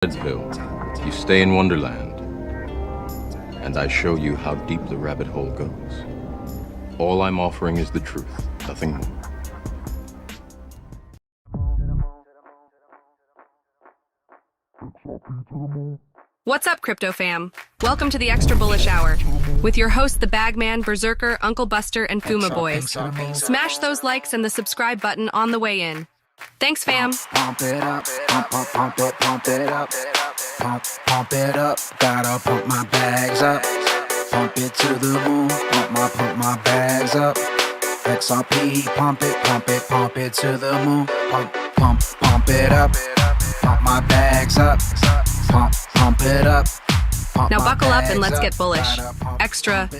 Build, you stay in Wonderland, and I show you how deep the rabbit hole goes. All I'm offering is the truth, nothing more. What's up, crypto fam? Welcome to the Xtra Bullish Hour with your hosts, the Bagman, Berserker, Uncle Buster, and Fuma Boys. Smash those likes and the subscribe button on the way in. Thanks, fam. Pump it up, pump it up, pump it up. Gotta pump my bags up, pump it to the moon. Pump my bags up. XRP, pump it to the moon. Pump it up, pump my bags up, pump it up. Now buckle up and let's get bullish. Extra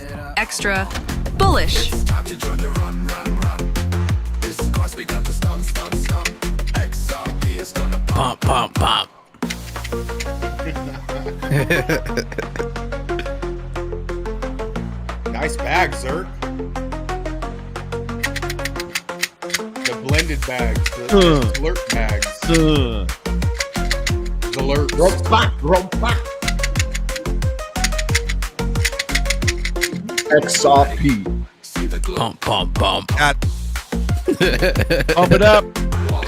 bullish. Pump. Nice bag, Zerk. The blended bags, the alert bags. The alert. XRP. Pump.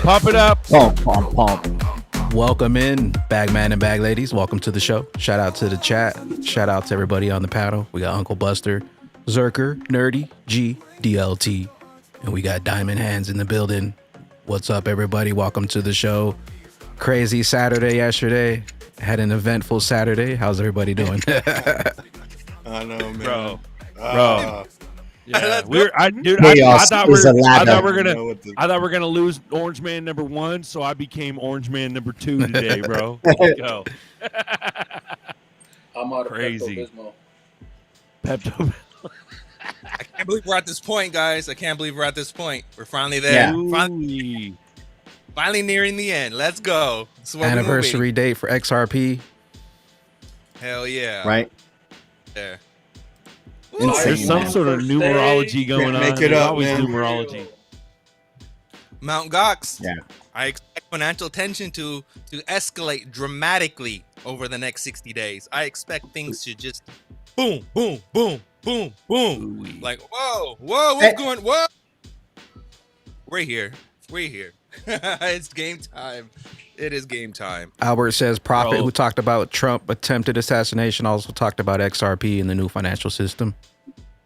Pump it up. Pump. Welcome in, Bagman and Bag Ladies. Welcome to the show. Shout out to the chat. Shout out to everybody on the panel. We got Uncle Buster, Zerker, Nerdy, G, DLT, and we got Diamond Hands in the building. What's up, everybody? Welcome to the show. Crazy Saturday yesterday. Had an eventful Saturday. How's everybody doing? I know, man. Bro. Yeah, I thought we're gonna lose Orange Man number 1, so I became Orange Man number 2 today, bro. Let's go. I'm out of Crazy. Pepto-Bismol. Pepto. I can't believe we're at this point, guys. I can't believe we're at this point. We're finally there. Yeah. Finally nearing the end. Let's go. Anniversary date for XRP. Hell yeah. Right. There. Insane, There's some man. sort of numerology going on. Make it There's up, always man. numerology. Mount Gox. Yeah. I expect financial tension to escalate dramatically over the next 60 days. I expect things to just boom. Ooh-wee. Like, whoa, what's going, whoa? We're here. It's game time. It is game time. Albert says Prophet, Bro. who talked about Trump attempted assassination, also talked about XRP and the new financial system.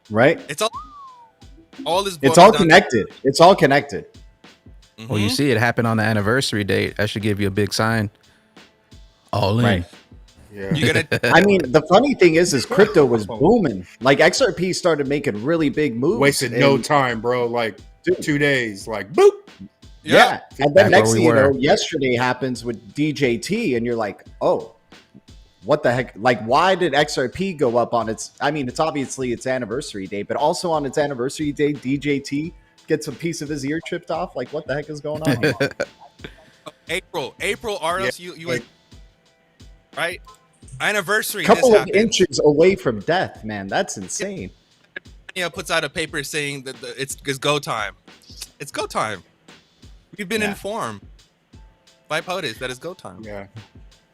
Right? It's all this. It's all connected. It's all connected. Well, you see it happened on the anniversary date. That should give you a big sign. All in. Right. Yeah. You gonna? I mean, the funny thing is crypto was booming. Like XRP started making really big moves. Wasted no time, bro. Like 2 days. Like boop. Yeah. And then Back next where thing we you know, were. yesterday happens with DJT, and you're like, oh, what the heck? Like, why did XRP go up on its? I mean, it's obviously its anniversary date, but also on its anniversary date, DJT gets a piece of his ear chipped off. Like, what the heck is going on here? April, RS, you right? Anniversary. Couple this of happened. inches away from death, man. That's insane. Puts out a paper saying that it's go time. It's go time. We've been informed by POTUS that it's go time. Yeah.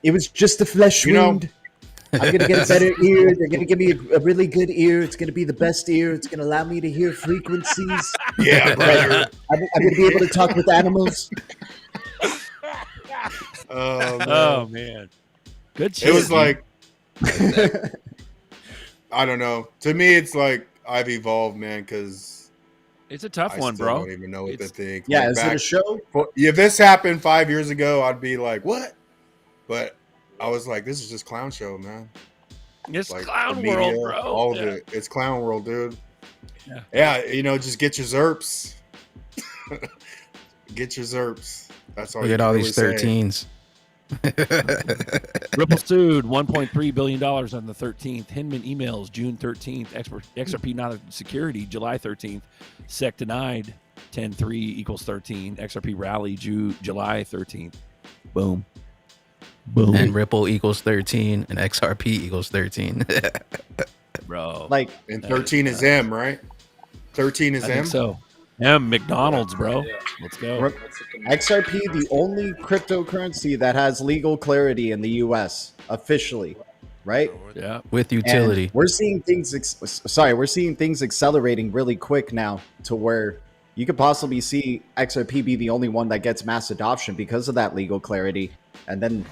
It was just a flesh You know- wound. I'm going to get a better ear. They're going to give me a really good ear. It's going to be the best ear. It's going to allow me to hear frequencies. Yeah, brother. I'm going to be able to talk with animals. Oh man, good shit. It was dude. like, I don't know. To me, it's like I've evolved, man, because it's a tough I one, still bro. don't even know what to It's- think. Yeah, Like, is it a show? if this happened 5 years ago, I'd be like, what? But I was like, this is just clown show, man. It's Like clown the media, world, bro. all of Yeah. it. It's clown world, dude. Yeah. Yeah, just get your zerps. Get your zerps. That's all. Look you at can all really these say. 13s. Ripple sued $1.3 billion on the 13th. Hinman emails June 13th. XRP not a security July 13th. SEC denied 10-3 equals 13. XRP rally July 13th. Boom. And Ripple equals 13 and XRP equals 13. Bro. Like, And 13 is M, right? 13 is I M. think so. Yeah, McDonald's, bro. Let's go. XRP, the only cryptocurrency that has legal clarity in the U.S. officially, right? Yeah. With utility. And we're seeing things. We're seeing things accelerating really quick now to where you could possibly see XRP be the only one that gets mass adoption because of that legal clarity. And then,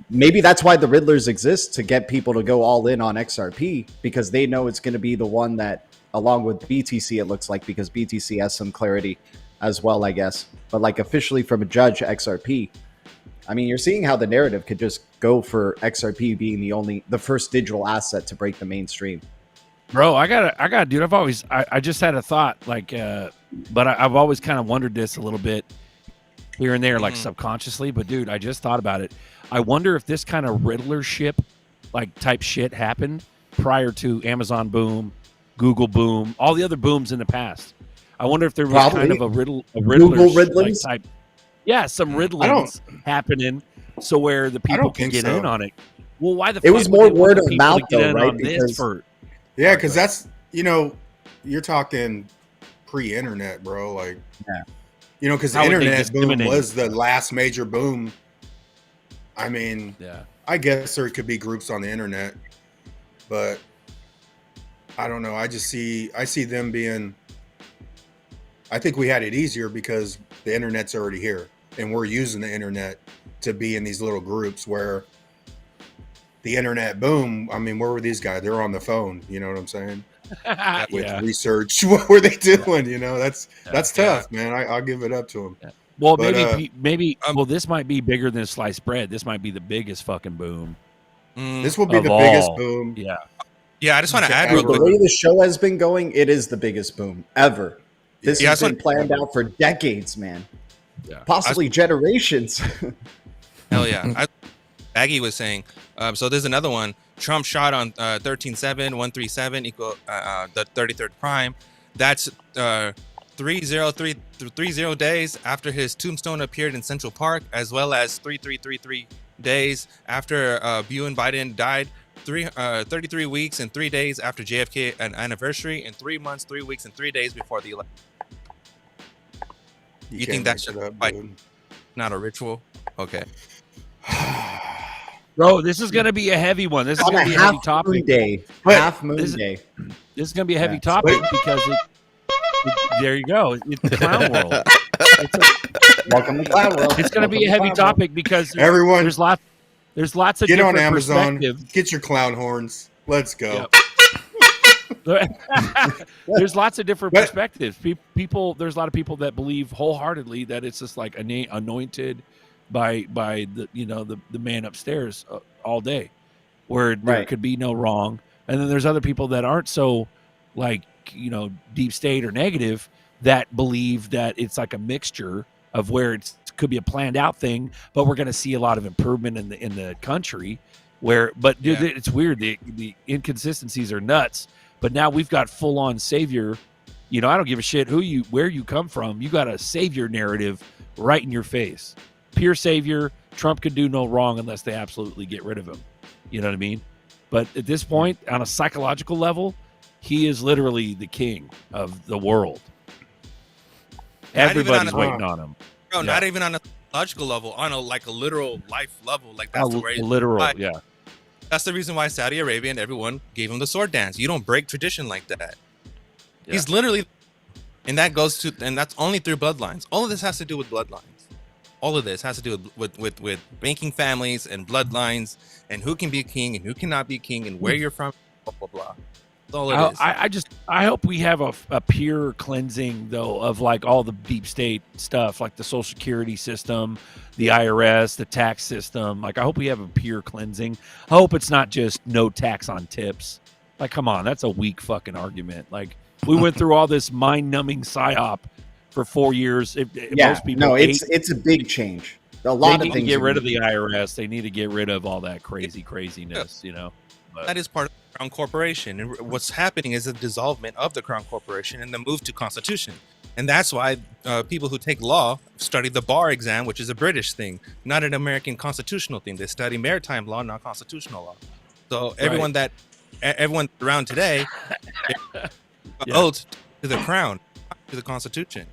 maybe that's why the Riddlers exist, to get people to go all in on XRP, because they know it's going to be the one that, along with BTC, it looks like, because BTC has some clarity as well, I guess. But like officially from a judge, XRP, I mean, you're seeing how the narrative could just go for XRP being the first digital asset to break the mainstream. Bro, I got, dude. I just had a thought, like, but I've always kind of wondered this a little bit here and there, like subconsciously. But dude, I just thought about it. I wonder if this kind of Riddlership, like type shit, happened prior to Amazon boom, Google boom, all the other booms in the past. I wonder if there was kind of a Google Riddlings type. Yeah, some riddlings happening, so where the people can get in on it. Well, why the? It was more word of mouth, though, right? Because that's you're talking pre-internet, bro. Like, because the internet boom was the last major boom. I mean, I guess there could be groups on the internet, but I don't know. I see them being. I think we had it easier because the internet's already here, and we're using the internet to be in these little groups where the internet boom. I mean, where were these guys? They're on the phone. You know what I'm saying? With research, what were they doing? That's tough, man. I'll give it up to them. Yeah. Well, maybe. Well, this might be bigger than sliced bread. This might be the biggest fucking boom. This will be the biggest boom. Yeah. Yeah, I just want to add real quick. The way the show has been going, it is the biggest boom ever. This has been planned out for decades, man. Yeah. Possibly generations. Hell yeah. Aggie was saying, so there's another one. Trump shot on 13/7/137 equal the 33rd prime. That's 30 days after his tombstone appeared in Central Park, as well as 3333 days after Bew and Biden died. 33 weeks and 3 days after JFK an anniversary, and 3 months, 3 weeks, and 3 days before the election. You think that's not a ritual? Okay. Bro, this is going to be a heavy one. This is going to be a heavy topic. Half moon day. This is going to be a heavy topic because there you go. It's the clown world. Welcome to clown world. It's going to be a heavy topic because everyone there's lots of get different on Amazon. Perspectives. Get your clown horns. Let's go. Yep. There's lots of different perspectives. There's a lot of people that believe wholeheartedly that it's just like anointed by the the man upstairs all day, where there could be no wrong. And then there's other people that aren't so deep state or negative, that believe that it's like a mixture of where it could be a planned out thing, but we're going to see a lot of improvement in the country. Dude, it's weird. The inconsistencies are nuts. But now we've got full on savior. I don't give a shit where you come from. You got a savior narrative right in your face. Pure savior. Trump could do no wrong unless they absolutely get rid of him. You know what I mean? But at this point, on a psychological level, he is literally the king of the world. Everybody's waiting on him. Bro, not even on a logical level, on a literal life level. Like that's the way. Literal, yeah. That's the reason why Saudi Arabia and everyone gave him the sword dance. You don't break tradition like that. Yeah. He's literally, and that's only through bloodlines. All of this has to do with bloodlines. All of this has to do with banking families and bloodlines, and who can be king and who cannot be king, and where you're from, blah blah blah. That's all it is. I hope we have a pure cleansing though of like all the deep state stuff, like the Social Security system, the IRS, the tax system. Like I hope we have a pure cleansing. I hope it's not just no tax on tips. Like, come on, that's a weak fucking argument. Like we went through all this mind-numbing psyop for 4 years. Most people it's a big change. A lot of things. They need to get rid of the IRS. They need to get rid of all that craziness. But that is part of the Crown Corporation, and what's happening is a dissolvement of the Crown Corporation and the move to Constitution. And that's why people who take law study the bar exam, which is a British thing, not an American constitutional thing. They study maritime law, not constitutional law. So everyone around today oath to the crown, to the Constitution.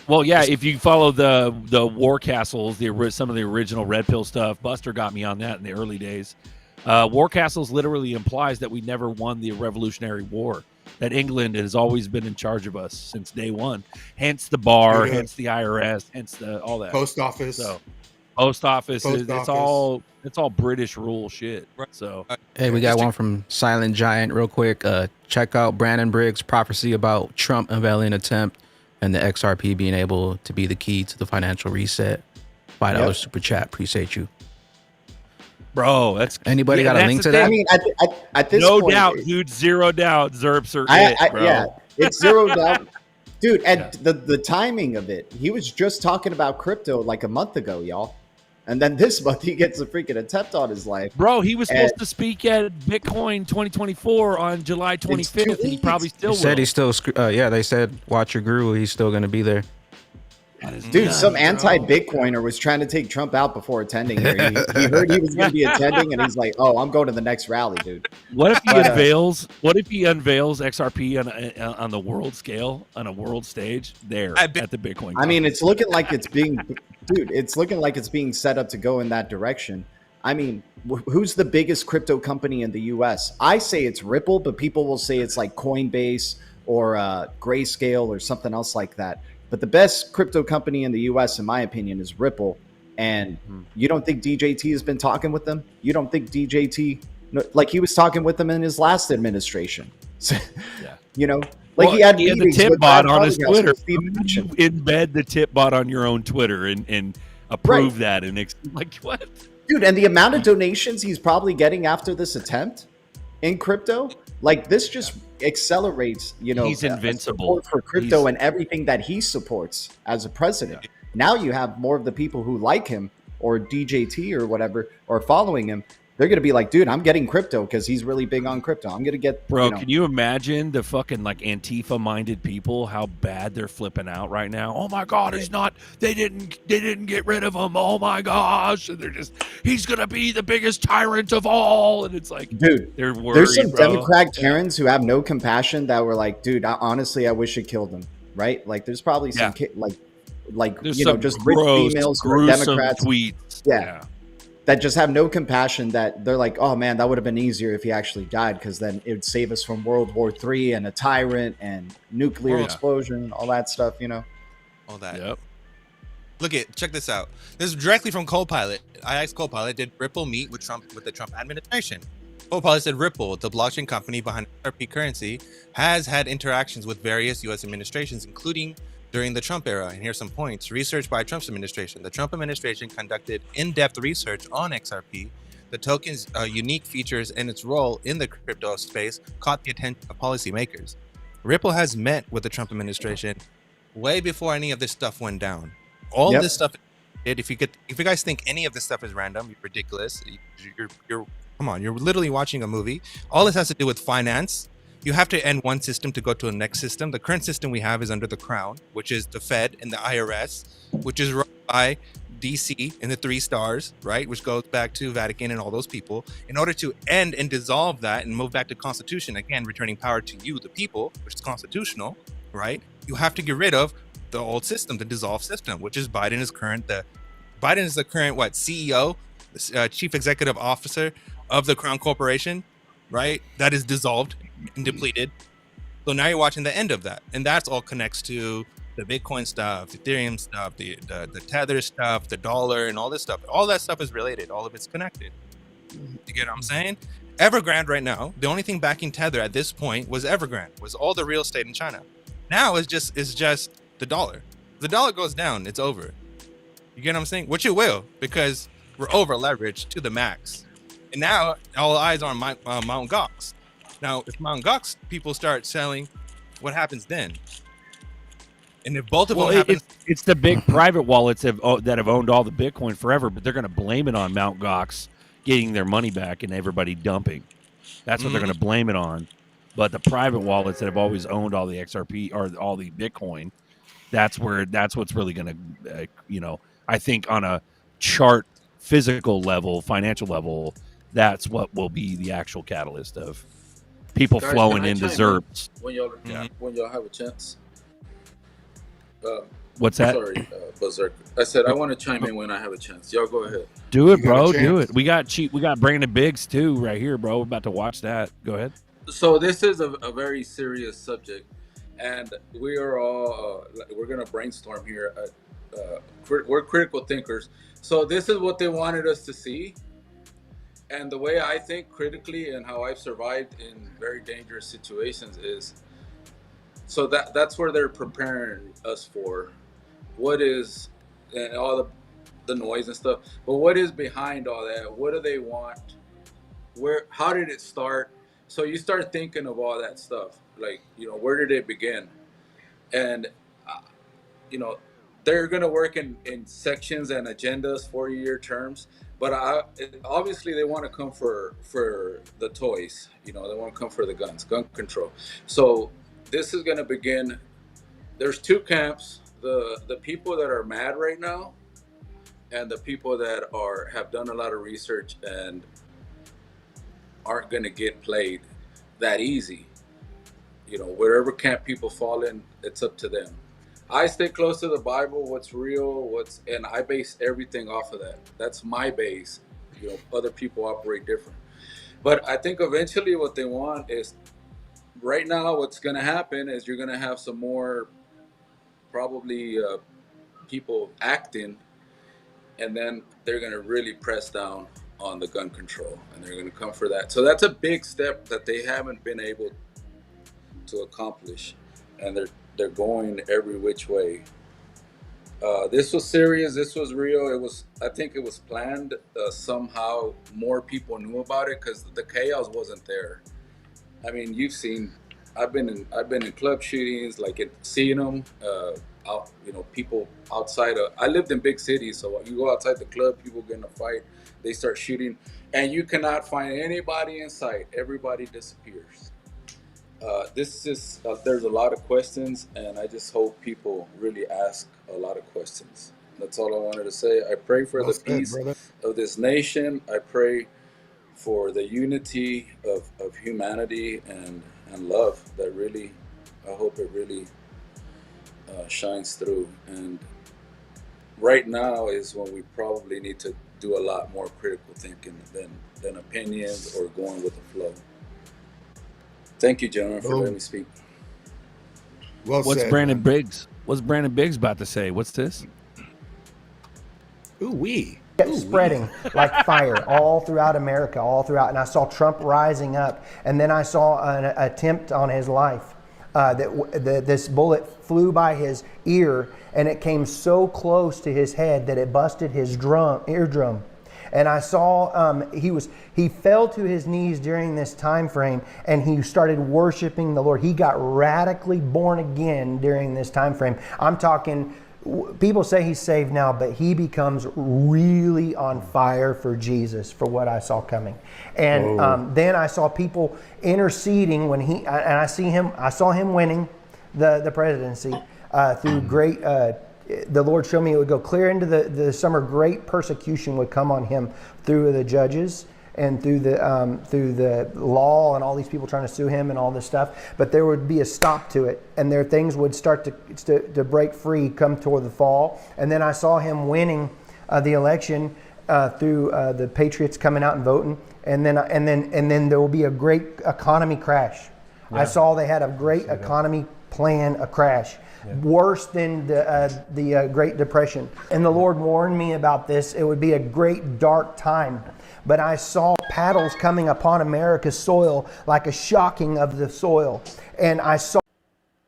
Well, yeah, if you follow the war castles, some of the original Red Pill stuff, Buster got me on that in the early days. War castles literally implies that we never won the Revolutionary War, that England has always been in charge of us since day one. Hence the bar, hence the IRS, hence all that. Post office. So, it's all British rule shit. Right. So, hey, we got one from Silent Giant real quick. Check out Brandon Briggs' prophecy about Trump unveiling attempt and the XRP being able to be the key to the financial reset. $5 super chat. Appreciate you. Bro, that's anybody got a link to that? I mean, at this no point, doubt, dude. Zero doubt. Zerps are it, bro. Yeah, it's zero doubt. Dude, and the timing of it, he was just talking about crypto like a month ago, y'all. And then this month he gets a freaking attempt on his life. Bro, he was supposed to speak at Bitcoin 2024 on July 25th, and he probably still will. Said he's still, they said watch your guru. He's still going to be there. Dude, some anti-Bitcoiner was trying to take Trump out before attending here. He heard he was going to be attending, and he's like, "Oh, I'm going to the next rally, dude." What if he unveils? What if he unveils XRP on the world scale, on a world stage, at the Bitcoin? I mean, it's looking like it's being, dude. It's looking like it's being set up to go in that direction. I mean, who's the biggest crypto company in the U.S.? I say it's Ripple, but people will say it's like Coinbase or Grayscale or something else like that. But the best crypto company in the U.S., in my opinion, is Ripple. And you don't think DJT has been talking with them? You don't think DJT, like he was talking with them in his last administration? You know, like he had the tip bot on his Twitter. You embed the tip bot on your own Twitter and approve that. And like what? Dude, and the amount of donations he's probably getting after this attempt in crypto, like this just accelerates, he's invincible for crypto and everything that he supports as a president. Yeah. Now you have more of the people who like him or DJT or whatever or following him. They're going to be like, dude, I'm getting crypto because he's really big on crypto. I'm going to get, bro. Can you imagine the fucking like Antifa minded people, how bad they're flipping out right now? Oh my God, they didn't get rid of him. Oh my gosh. And he's going to be the biggest tyrant of all. And it's like, dude, they're worried, there's some bro. Democrat Karens who have no compassion that were like, dude, honestly, I wish it killed him. Right. Like there's probably some there's just rich females who are Democrats. Tweets. Yeah. That just have no compassion, that they're like, oh man, that would have been easier if he actually died, because then it would save us from World War III and a tyrant and nuclear explosion and all that stuff, All that. Yep. Check this out. This is directly from Copilot. I asked Copilot, did Ripple meet with the Trump administration? Copilot said Ripple, the blockchain company behind XRP currency, has had interactions with various U.S. administrations, including during the Trump era. And here's some points. Research by Trump's administration. The Trump administration conducted in-depth research on XRP. The token's unique features and its role in the crypto space caught the attention of policymakers. Ripple has met with the Trump administration way before any of this stuff went down. All this stuff, if you guys think any of this stuff is random, you're ridiculous. Come on, you're literally watching a movie. All this has to do with finance. You have to end one system to go to a next system. The current system we have is under the Crown, which is the Fed and the IRS, which is run by DC and the 3 stars, right? Which goes back to Vatican and all those people. In order to end and dissolve that and move back to Constitution, again, returning power to you, the people, which is constitutional, right? You have to get rid of the old system, the dissolved system, which is Biden is the current CEO, Chief Executive Officer of the Crown Corporation, right? That is dissolved and depleted. So now you're watching the end of that, and that's all connects to the Bitcoin stuff, the Ethereum stuff, the Tether stuff, the dollar, and all this stuff. All that stuff is related. All of it's connected. You get what I'm saying? Evergrande right now, the only thing backing Tether at this point was Evergrande, was all the real estate in China. Now it's just the dollar. If the dollar goes down, it's over. You get what I'm saying? Which it will, because we're over leveraged to the max. And now all eyes are on Mt. Gox. Now, if Mt. Gox people start selling, what happens then? And if both of them happen, it's the big private wallets that have owned all the Bitcoin forever, but they're going to blame it on Mt. Gox getting their money back and everybody dumping. That's what they're going to blame it on. But the private wallets that have always owned all the XRP or all the Bitcoin, that's what's really going to, I think on a chart, physical level, financial level, that's what will be the actual catalyst of people flowing into ZERPs. When y'all have a chance, What's that? Sorry, Berserk. I said I want to chime in when I have a chance. Y'all go ahead. Do it, You got a bro. Do chance. it. We got Brandon Biggs too right here, bro. We're about to watch that. Go ahead. So this is a very serious subject, and we are all we're gonna brainstorm here. We're critical thinkers, so this is what they wanted us to see, and the way I think critically and how I've survived in very dangerous situations is. So that's where they're preparing us for what is and all the noise and stuff. But what is behind all that? What do they want? How did it start? So you start thinking of all that stuff. Like, where did it begin? And you know, they're going to work in sections and agendas, 4-year terms. But obviously they want to come for the toys. They want to come for the guns, gun control. So this is going to begin. There's two camps: the people that are mad right now, and the people that have done a lot of research and aren't going to get played that easy. Wherever camp people fall in, it's up to them. I stay close to the Bible, what's real, and I base everything off of that. That's my base. Other people operate different. But I think eventually what they want is, right now what's going to happen is you're going to have some more probably people acting, and then they're going to really press down on the gun control, and they're going to come for that. So that's a big step that they haven't been able to accomplish, and they're going every which way. This was serious. This was real. I think it was planned. Somehow more people knew about it because the chaos wasn't there. I mean, you've seen. I've been in club shootings, like seeing them. People outside of. I lived in big cities, so you go outside the club, people get in a fight, they start shooting, and you cannot find anybody in sight. Everybody disappears. There's a lot of questions, and I just hope people really ask a lot of questions. That's all I wanted to say. I pray for the peace of this nation. I pray for the unity of humanity and love that really, I hope it really shines through. And right now is when we probably need to do a lot more critical thinking than opinions or going with the flow. Thank you, gentlemen, for letting me speak. What's Brandon Biggs? What's Brandon Biggs about to say? What's this? Ooh-wee. Spreading like fire all throughout America, and I saw Trump rising up, and then I saw an attempt on his life. This bullet flew by his ear, and it came so close to his head that it busted his eardrum. And I saw he fell to his knees during this time frame, and he started worshiping the Lord. He got radically born again during this time frame. I'm talking, people say he's saved now, but he becomes really on fire for Jesus, for what I saw coming. And then I saw people interceding when I saw him winning the presidency through great. The Lord showed me it would go clear into the summer. Great persecution would come on him through the judges and through the law and all these people trying to sue him and all this stuff. But there would be a stop to it, and things would start to break free come toward the fall. And then I saw him winning the election through the Patriots coming out and voting. And then there will be a great economy crash. Yeah. I saw they had a great economy plan, a crash. Worse than the Great Depression. And the Lord warned me about this. It would be a great dark time. But I saw paddles coming upon America's soil like a shocking of the soil. And I saw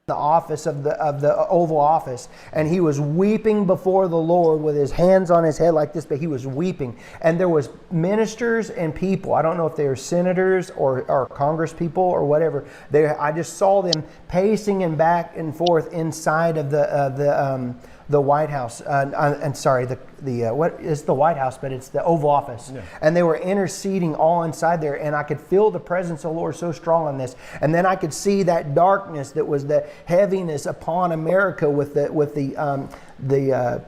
the office of the Oval Office, and he was weeping before the Lord with his hands on his head like this, but he was weeping. And there was ministers and people, I don't know if they were senators or Congress people or whatever, I just saw them pacing and back and forth inside of the White House. What is the White House? But it's the Oval Office. Yeah. And they were interceding all inside there, and I could feel the presence of the Lord so strong on this. And then I could see that darkness that was the heaviness upon America with the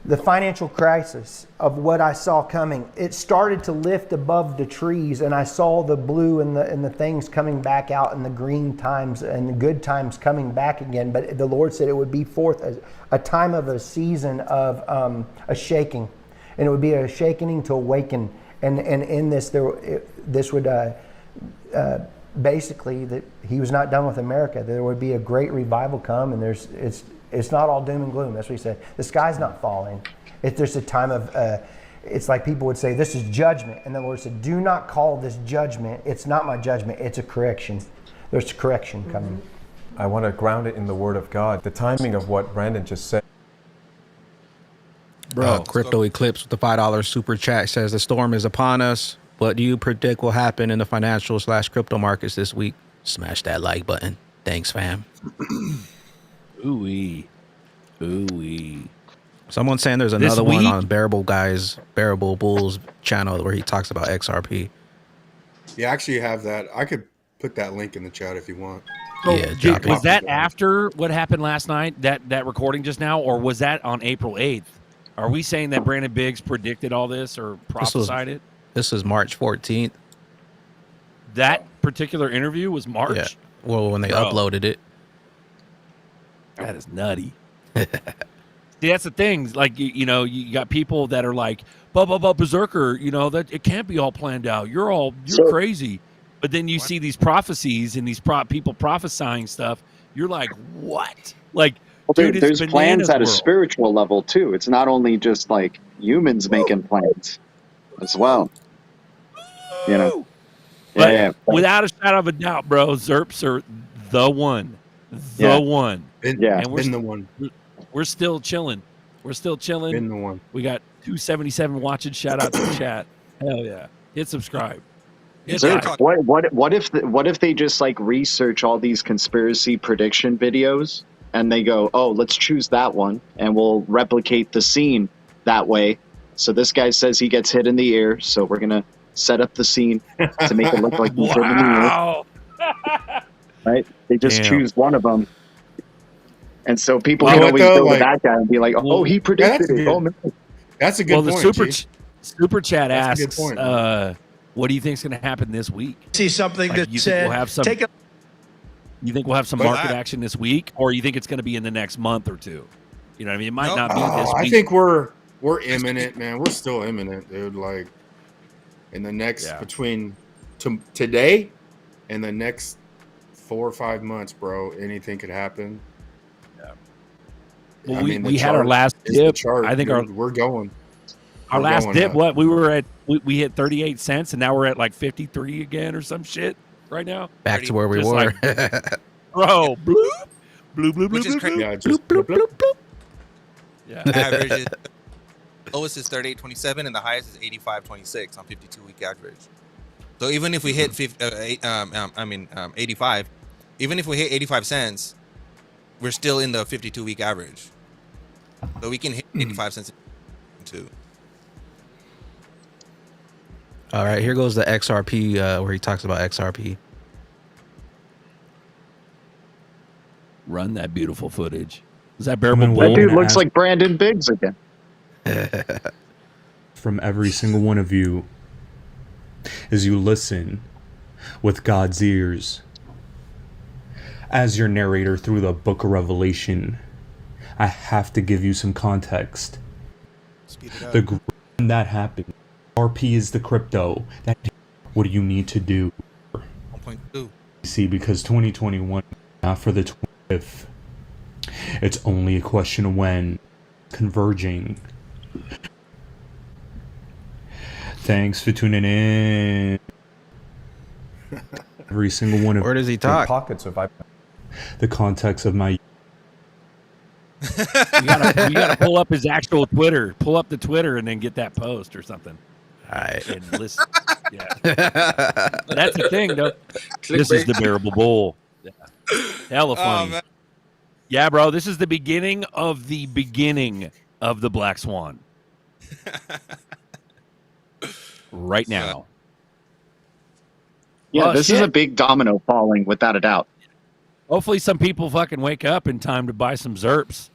the financial crisis of what I saw coming, it started to lift above the trees, and I saw the blue and the things coming back out, and the green times and the good times coming back again. But the Lord said it would be forth a time of a season of a shaking, and it would be a shaking to awaken. And in this, this would basically, that He was not done with America. There would be a great revival come, and it's not all doom and gloom. That's what He said. The sky's not falling. There's a time of, it's like people would say, this is judgment. And the Lord said, do not call this judgment. It's not my judgment. It's a correction. There's correction coming. I want to ground it in the Word of God. The timing of what Brandon just said. Bro, Crypto Eclipse with the $5 super chat says the storm is upon us. What do you predict will happen in the financial/crypto markets this week? Smash that like button. Thanks, fam. Ooh-wee. Ooh-wee. Someone's saying there's another one on Bearable Bulls channel where he talks about XRP. Yeah, actually, you have that. I could put that link in the chat if you want. Yeah, was that after what happened last night, that recording just now, or was that on April 8th? Are we saying that Brandon Biggs predicted all this or prophesied it? This is March 14th. That particular interview was March? Yeah. Well, when they uploaded it. That is nutty. See, that's the thing. Like, you know, you got people that are like, Berserker, you know, that it can't be all planned out. You're crazy. But then you see these prophecies and these people prophesying stuff. You're like, what? Like, well, dude, there's plans at a spiritual level too. It's not only just like humans making plans as well. You know, but without a shadow of a doubt, bro, Zerps are the one. One. And we're the one. We're still chilling. We're still chilling. Been the one. We got 277 watching. Shout out to the chat. Hell yeah. Hit subscribe. What if they just like research all these conspiracy prediction videos and they go, oh, let's choose that one and we'll replicate the scene that way. So this guy says he gets hit in the ear, so we're gonna set up the scene to make it look like he's hit in the ear. Right? They just choose one of them. And so people can always go to that guy and be like, "Oh, he predicted it." Oh, man. That's a good point. The super chat asks, "What do you think is going to happen this week?" See something that you said, think we'll have some. You think we'll have some market action this week, or you think it's going to be in the next month or two? You know what I mean? It might not be this week. I think we're imminent, man. We're still imminent, dude. Like in the next between today and the next 4 or 5 months, bro. Anything could happen. Well, we had our last dip. I think we're going. Our last dip, what we were at, we hit 38 cents, and now we're at like 53 again or some shit right now. Back to where we were. Bro, bloop, bloop, bloop, bloop, bloop, yeah, bloop, bloop, bloop, bloop. Yeah. Average is lowest is 38.27 and the highest is 85.26 on 52-week average. So even if we hit 85, even if we hit 85 cents, we're still in the 52-week average. So we can hit 85 cents too. All right, here goes the XRP where he talks about XRP. Run that beautiful footage. Is that Bearable Bull? That dude looks like Brandon Biggs again. From every single one of you as you listen with God's ears as your narrator through the book of Revelation, I have to give you some context. The when that happened, RP is the crypto. What do you need to do? 1.2. See, because 2021, not for the 20th. It's only a question of when. Converging. Thanks for tuning in. Every single one of. Where does he talk? Pockets of the context of my. You gotta pull up his actual Twitter. Pull up the Twitter and then get that post or something. All right. And listen. Yeah. That's the thing, though. This is the Bearable Bull. Yeah. Hella funny. Yeah, bro. This is the beginning of the Black Swan. Right now. Yeah, this is a big domino falling, without a doubt. Hopefully some people fucking wake up in time to buy some Zerps.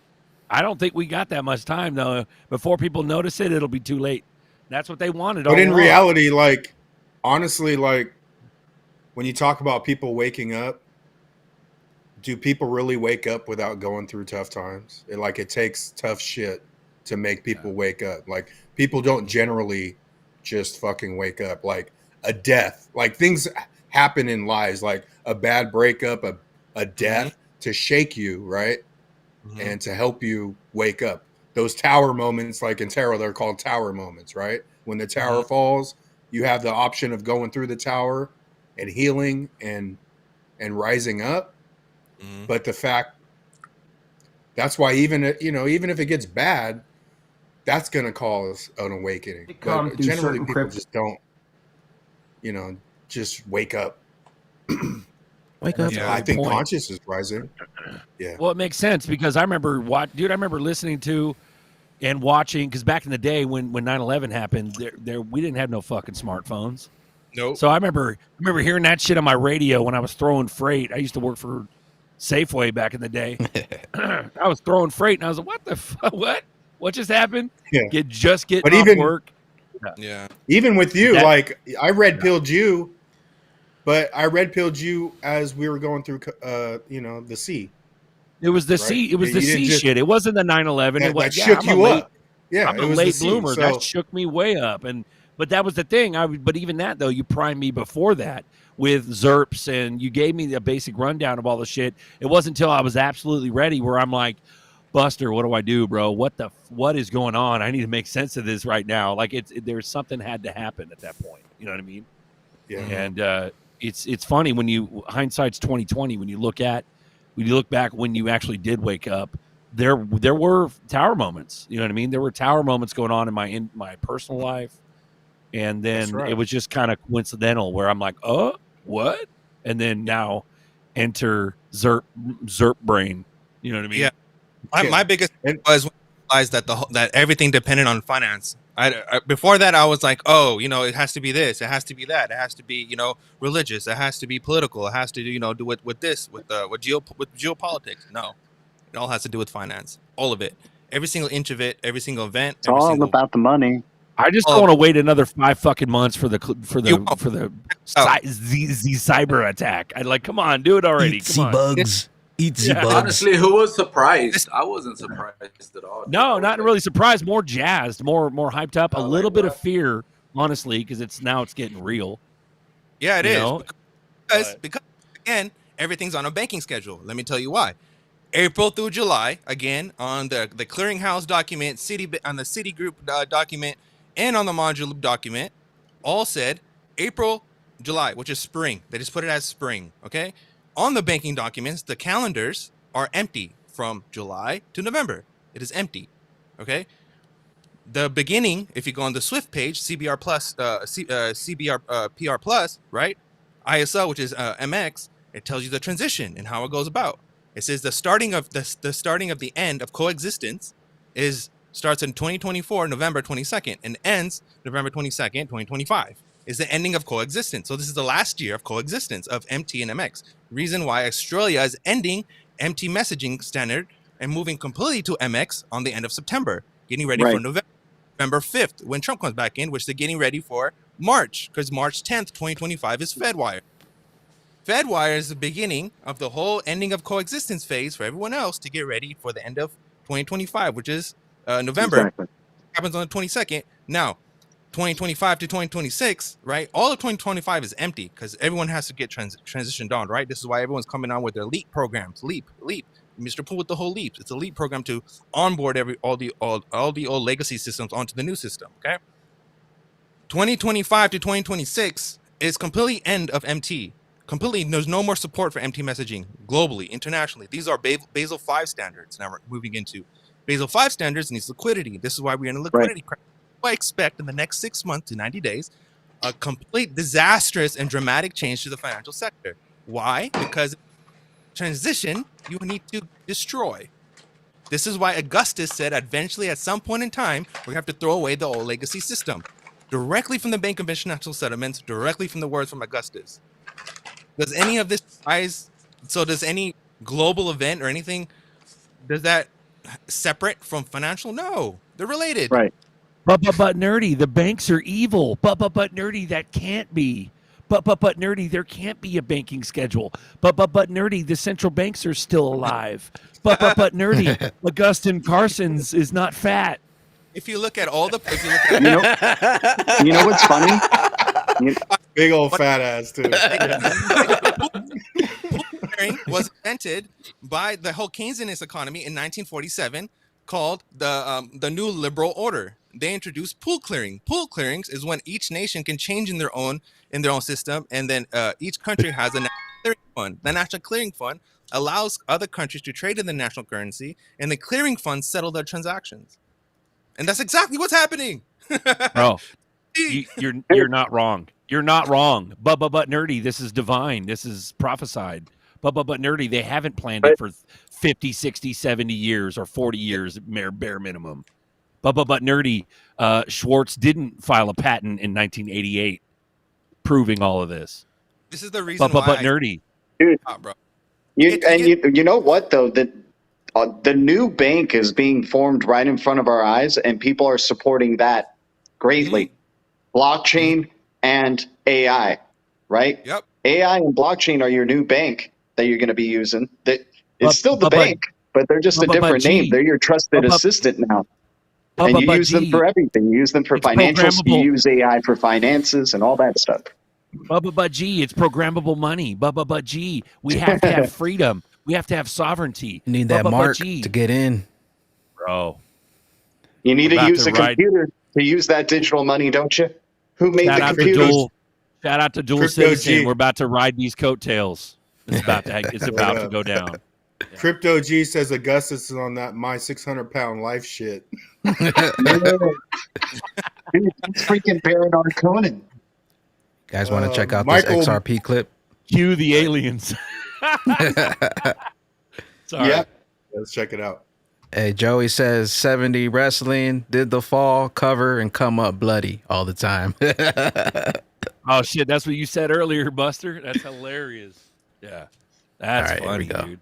I don't think we got that much time though. Before people notice it, it'll be too late. That's what they wanted. But in reality, like, honestly, like, when you talk about people waking up, do people really wake up without going through tough times? It takes tough shit to make people wake up. Like, people don't generally just fucking wake up. Like a death, like things happen in lives, like a bad breakup, a death to shake you, right? And to help you wake up. Those tower moments, like in tarot, they're called tower moments, right? When the tower falls, you have the option of going through the tower and healing and rising up. But the fact, that's why even if it gets bad, that's going to cause an awakening. But generally people just don't, just wake up. Wake up. I think conscious is rising. Yeah. Well, it makes sense because I remember listening to and watching, because back in the day when 9/11 happened, we didn't have no fucking smartphones. Nope. So I remember hearing that shit on my radio when I was throwing freight. I used to work for Safeway back in the day. I was throwing freight and I was like, what the fuck? What just happened? Yeah. Getting but off even, work. Yeah. Even with you, I red pilled you, but I red pilled you as we were going through, the sea. It was the sea. It was the sea shit. It wasn't the 9/11. It was that shook you up. Yeah, I'm a late bloomer. That shook me way up. But that was the thing. But even that though, you primed me before that with ZERPs, and you gave me a basic rundown of all the shit. It wasn't until I was absolutely ready where I'm like, Buster, what do I do, bro? What is going on? I need to make sense of this right now. Like there's something had to happen at that point. You know what I mean? Yeah. And it's funny when hindsight's 2020. When you look back when you actually did wake up, there were tower moments. You know what I mean? There were tower moments going on in my personal life, and then it was just kind of coincidental where I'm like, oh, what? And then now enter ZERP brain. You know what I mean? Yeah. My biggest was when I realized that everything depended on finance. I before that I was like, oh, it has to be this, it has to be that, it has to be religious, it has to be political, it has to do with this, with geopolitics. No, it all has to do with finance, all of it, every single inch of it, every single event. It's all about the money. I just don't want to wait another 5 fucking months for the cyber attack. I'd like, come on, do it already. Come on. Bugs. Eat bugs. Honestly, who was surprised? I wasn't surprised at all. No, not really surprised. More jazzed, more hyped up. A little bit of fear, honestly, because it's getting real. Yeah, it is. Because again, everything's on a banking schedule. Let me tell you why. April through July, again on the clearinghouse document, on the Citigroup document, and on the module document, all said April, July, which is spring. They just put it as spring. Okay. On the banking documents, the calendars are empty from July to November. It is empty. Okay. The beginning, if you go on the Swift page, CBR plus, PR plus, right? ISO, which is MX, it tells you the transition and how it goes about. It says the starting of the end of coexistence starts in 2024, November 22nd, and ends November 22nd, 2025. Is the ending of coexistence. So this is the last year of coexistence of MT and MX. Reason why Australia is ending MT messaging standard and moving completely to MX on the end of September, getting ready for November 5th when Trump comes back in, which they're getting ready for March, because March 10th, 2025 is FedWire. FedWire is the beginning of the whole ending of coexistence phase for everyone else to get ready for the end of 2025, which is November. Exactly. Happens on the 22nd. Now, 2025 to 2026, right? All of 2025 is empty because everyone has to get transitioned on, right? This is why everyone's coming on with their LEAP programs. LEAP. Mr. Poole with the whole LEAP. It's a LEAP program to onboard all the old legacy systems onto the new system. Okay. 2025 to 2026 is completely end of MT. Completely, there's no more support for MT messaging globally, internationally. These are Basel 5 standards. Now we're moving into Basel 5 standards needs liquidity. This is why we're in a liquidity crisis. I expect in the next 6 months to 90 days a complete disastrous and dramatic change to the financial sector. Why? Because transition you need to destroy. This is why Augustus said eventually at some point in time we have to throw away the old legacy system. Directly from the Bank of International Settlements, directly from the words from Augustus. Does any of this does any global event or anything, does that separate from financial? No, they're related. Right. But nerdy, the banks are evil. But nerdy, that can't be. But nerdy, there can't be a banking schedule. But nerdy, the central banks are still alive. But nerdy, Augustine Carson's is not fat. If you look at all the, you know what's funny? Big old fat ass too. Pool clearing was invented by the whole Keynesianist economy in 1947, called the New Liberal Order. They introduced pool clearing. Pool clearings is when each nation can change in their own system, and then each country has a national clearing fund. The national clearing fund allows other countries to trade in the national currency, and the clearing funds settle their transactions. And that's exactly what's happening. Bro, you're not wrong. You're not wrong. But nerdy, this is divine. This is prophesied. But nerdy, they haven't planned it for 50, 60, 70 years or 40 years bare minimum. But nerdy, Schwartz didn't file a patent in 1988 proving all of this. This is the reason why. But nerdy, dude, bro. You know what though, the new bank is being formed right in front of our eyes, and people are supporting that greatly. Blockchain and AI, right? Yep. AI and blockchain are your new bank that you're going to be using. It's still the bank, but they're just a different name. They're your trusted assistant now. And you use them for everything. You use them for financials. You use AI for finances and all that stuff. But G, it's programmable money. But G, we have to have freedom. We have to have sovereignty. You need that mark to get in. Bro. You need to use a computer to use that digital money, don't you? Who made the computers? Shout out to Dual Citizen. We're about to ride these coattails. It's about to go down. Yeah. Crypto G says Augustus is on that my 600-pound life shit. Dude, freaking Baron Arconin. Guys want to check out this XRP clip? Cue the aliens. Sorry. Yeah. Let's check it out. Hey, Joey says 70 wrestling, did the fall, cover, and come up bloody all the time. Oh, shit. That's what you said earlier, Buster. That's hilarious. Yeah. That's funny, dude.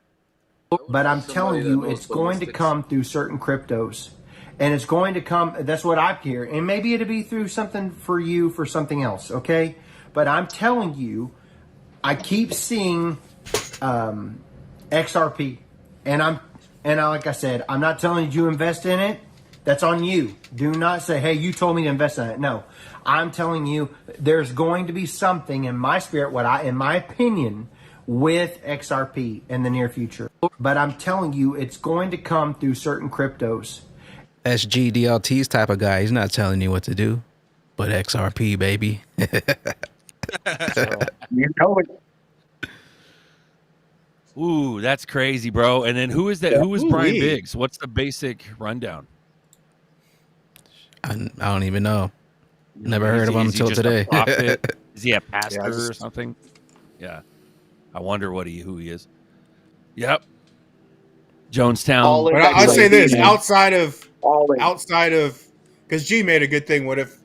But I'm telling you, it's going to come through certain cryptos. And it's going to come, that's what I hear. And maybe it'll be through something for you for something else, okay? But I'm telling you, I keep seeing XRP. And like I said, I'm not telling you to invest in it. That's on you. Do not say, hey, you told me to invest in it. No, I'm telling you, there's going to be something in my spirit, in my opinion, with XRP in the near future. But I'm telling you, it's going to come through certain cryptos. SGDLT's type of guy. He's not telling you what to do, but XRP, baby. You know it. Ooh, that's crazy, bro. And then who is that? Who is Brian Biggs? What's the basic rundown? I don't even know. Never heard of him until today. Is he a pastor or something? Yeah. I wonder who he is. Yep. Jonestown. But I'll say this, outside of, because G made a good thing. What if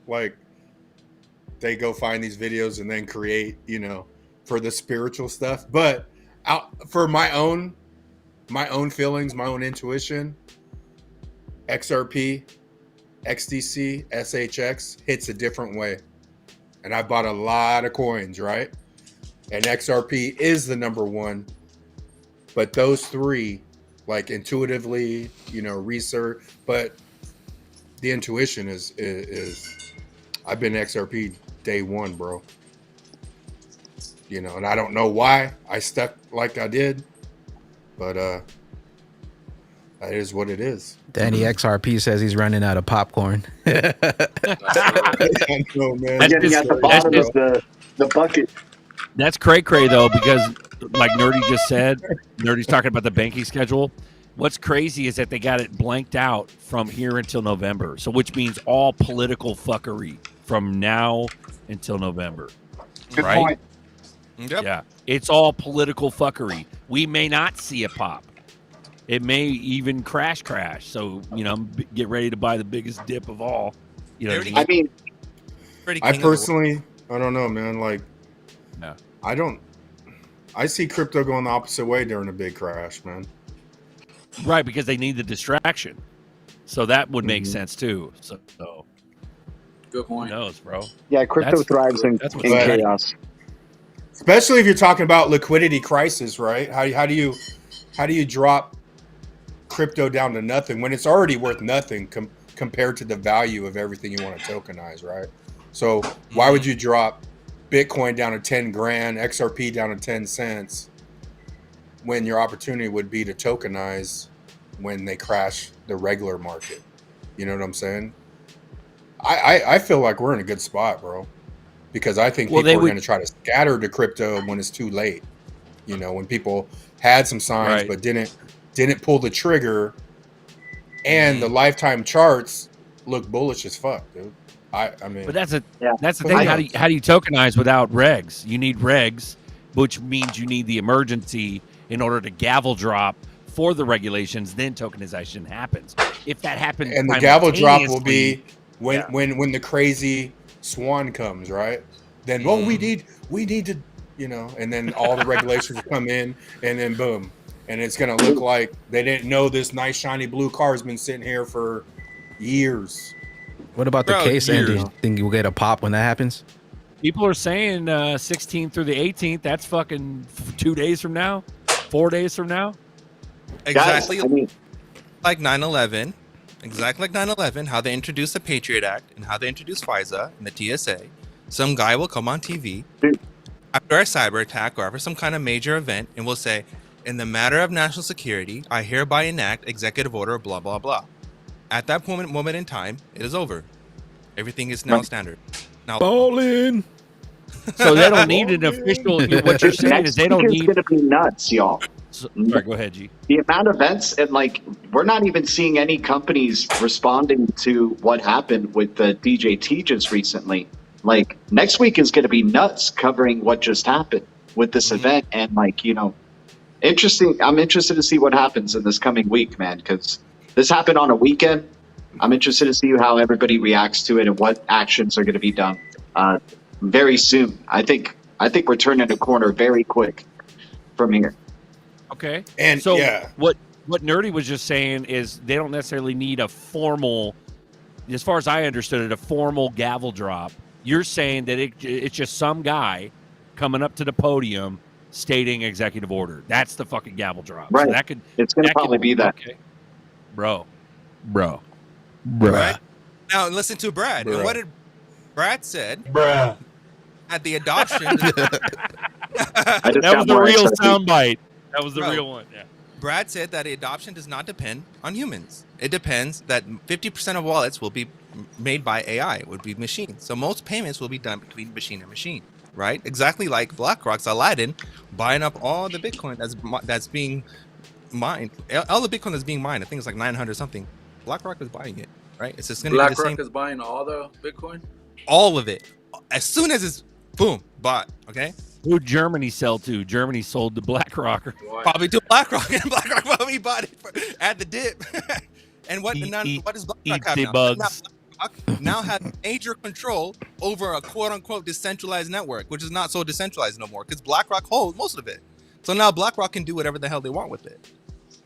they go find these videos and then create, for the spiritual stuff? But for my own feelings, my own intuition, XRP, XDC, SHX hits a different way. And I bought a lot of coins, right? And XRP is the number one. But those three, intuitively, research, but the intuition is I've been XRP day one, bro. And I don't know why I stuck like I did, but that is what it is. Danny XRP says he's running out of popcorn. I know, man. Getting at the bottom of the bucket. That's cray though, because like Nerdy just said, Nerdy's talking about the banking schedule. What's crazy is that they got it blanked out from here until November. So which means all political fuckery from now until November. Good right? point. Yep. Yeah. It's all political fuckery. We may not see a pop. It may even crash. So, get ready to buy the biggest dip of all. I mean, I personally, I don't know, man. No. I see crypto going the opposite way during a big crash, man. Right, because they need the distraction. So that would make sense too. So good point. Who knows, bro? Yeah, crypto thrives in what's chaos. Especially if you're talking about liquidity crisis, right? How do you drop crypto down to nothing when it's already worth nothing compared to the value of everything you want to tokenize, right? So why would you drop Bitcoin down to 10 grand, XRP down to 10 cents when your opportunity would be to tokenize when they crash the regular market? You know what I'm saying? I feel like we're in a good spot, bro, because I think people are going to try to scatter to crypto when it's too late. You know, when people had some signs but didn't pull the trigger, and the lifetime charts look bullish as fuck, dude. I mean, but that's the thing. How do you tokenize without regs? You need regs, which means you need the emergency in order to gavel drop for the regulations. Then tokenization happens. If that happens, and the gavel drop will be when the crazy swan comes, right? Then we need to, you know, and then all the regulations come in, and then boom, and it's gonna look like they didn't know this nice shiny blue car has been sitting here for years. What about the case ending? Think you'll get a pop when that happens? People are saying 16th through the 18th. That's fucking 2 days from now, 4 days from now. Exactly. Like 9/11. Exactly like 9/11. How they introduced the Patriot Act and how they introduced FISA and the TSA. Some guy will come on TV after a cyber attack or after some kind of major event and will say, "In the matter of national security, I hereby enact executive order, blah, blah, blah." At that moment in time, it is over. Everything is now standard. Now, ballin'. So they don't need an official. What you're saying is they don't need. It's going to be nuts, y'all. Sorry, go ahead, G. The amount of events, and like, we're not even seeing any companies responding to what happened with the DJT just recently. Like, next week is going to be nuts covering what just happened with this event. And like, you know, interesting. I'm interested to see what happens in this coming week, man, because this happened on a weekend. I'm interested to see how everybody reacts to it and what actions are going to be done very soon. I think we're turning a corner very quick from here. Okay. And so what Nerdy was just saying is they don't necessarily need a formal, as far as I understood it, a formal gavel drop. You're saying that it's just some guy coming up to the podium stating executive order. That's the fucking gavel drop. Right. So it's going to probably be that. Okay. Bro. Right? Now listen to Brad. And what did Brad said? At the adoption. That was the real soundbite. That was the real one. Yeah. Brad said that adoption does not depend on humans. It depends that 50% of wallets will be made by AI, it would be machines. So most payments will be done between machine and machine, right? Exactly like BlackRock's Aladdin buying up all the Bitcoin that's being mined. All the Bitcoin that's being mined, I think it's like 900 something. BlackRock is buying it, right? It's just going to be the same. BlackRock is buying all the Bitcoin? All of it. As soon as it's boom, bought, okay? Who Germany sell to? Germany sold to BlackRock. Probably to BlackRock, and BlackRock probably bought it at the dip. And what does BlackRock have now? BlackRock now has major control over a quote-unquote decentralized network, which is not so decentralized no more because BlackRock holds most of it. So now BlackRock can do whatever the hell they want with it.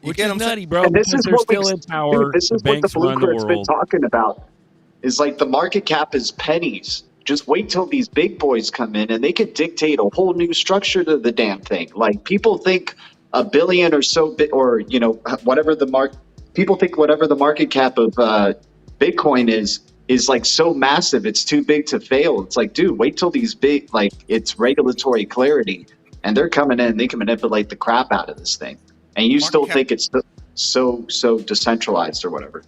Which is nutty, bro. And this is they're what still in power. Dude, this is what the Blueprint's been talking about. Is like the market cap is pennies. Just wait till these big boys come in and they could dictate a whole new structure to the damn thing. Like people think a billion or so, or you know, whatever the people think whatever the market cap of Bitcoin is like so massive, it's too big to fail. It's like, dude, wait till these big, like it's regulatory clarity, and they're coming in, they can manipulate the crap out of this thing, and you still think it's so decentralized or whatever.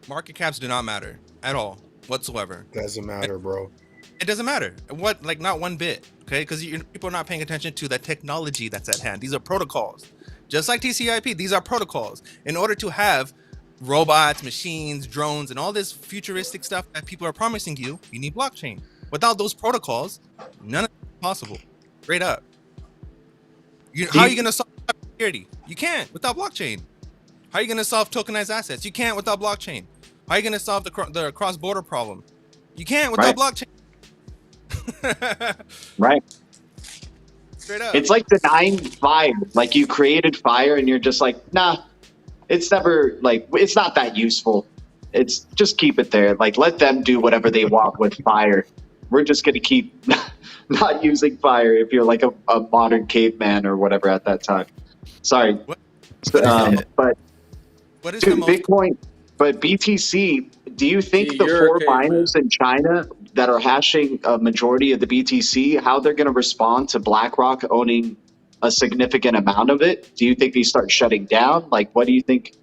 Market caps do not matter at all whatsoever. Doesn't matter, bro. It doesn't matter. What, like not one bit, okay? Because people are not paying attention to the technology that's at hand. These are protocols. Just like TCP, these are protocols. In order to have robots, machines, drones, and all this futuristic stuff that people are promising you, you need blockchain. Without those protocols, none of it is possible. Straight up. How are you going to solve security? You can't without blockchain. How are you going to solve tokenized assets? You can't without blockchain. How are you going to solve the cross-border problem? You can't without blockchain. Right. Straight up. It's like denying fire. Like you created fire and you're just like, nah, it's never like, it's not that useful. It's just keep it there. Like, let them do whatever they want with fire. We're just going to keep not using fire if you're like a modern caveman or whatever at that time. Sorry. But what is dude, Bitcoin, but BTC, do you think the 4 miners in China that are hashing a majority of the BTC, how they're going to respond to BlackRock owning a significant amount of it? Do you think they start shutting down? Like, what do you think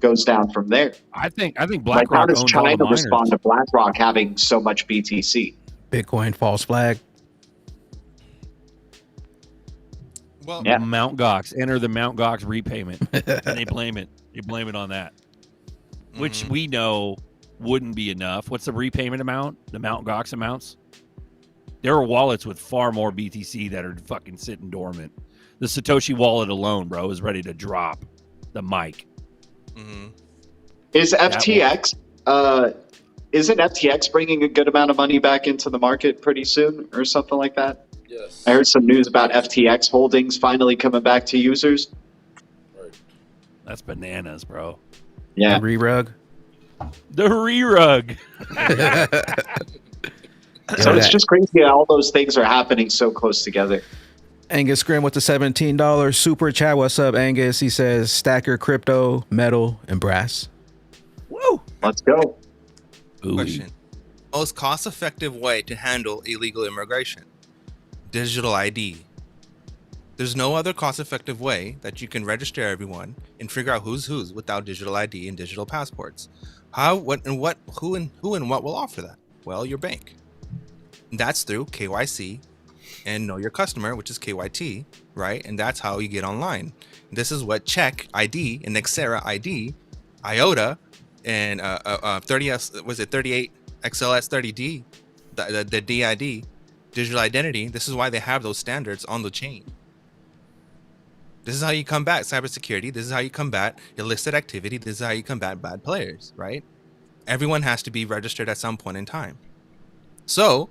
goes down from there? I think BlackRock like, how does owns China all the miners. respond to BlackRock having so much BTC? Bitcoin false flag. Well, yeah. Mt. Gox, enter the Mt. Gox repayment, and they blame it. They blame it on that, which we know wouldn't be enough. What's the repayment amount? The Mt. Gox amounts? There are wallets with far more BTC that are fucking sitting dormant. The Satoshi wallet alone, bro, is ready to drop the mic. Is FTX? Isn't FTX bringing a good amount of money back into the market pretty soon, or something like that? Yes. I heard some news about FTX holdings finally coming back to users. Right. That's bananas, bro. Yeah. The re-rug. The re-rug. So it's just crazy how all those things are happening so close together. Angus Grimm with the $17 super chat. What's up, Angus? He says, stack your crypto, metal, and brass. Woo! Let's go. Question. Most cost-effective way to handle illegal immigration? Digital ID. There's no other cost-effective way that you can register everyone and figure out who's without digital ID and digital passports. How, what, and what, who and what will offer that? Well, your bank. And that's through KYC and Know Your Customer, which is KYT, right? And that's how you get online. This is what Check ID and Xtra ID, IOTA, and 30S, was it 38 XLS 30D, the DID, digital identity. This is why they have those standards on the chain. This is how you combat cybersecurity. This is how you combat illicit activity. This is how you combat bad players, right? Everyone has to be registered at some point in time. So,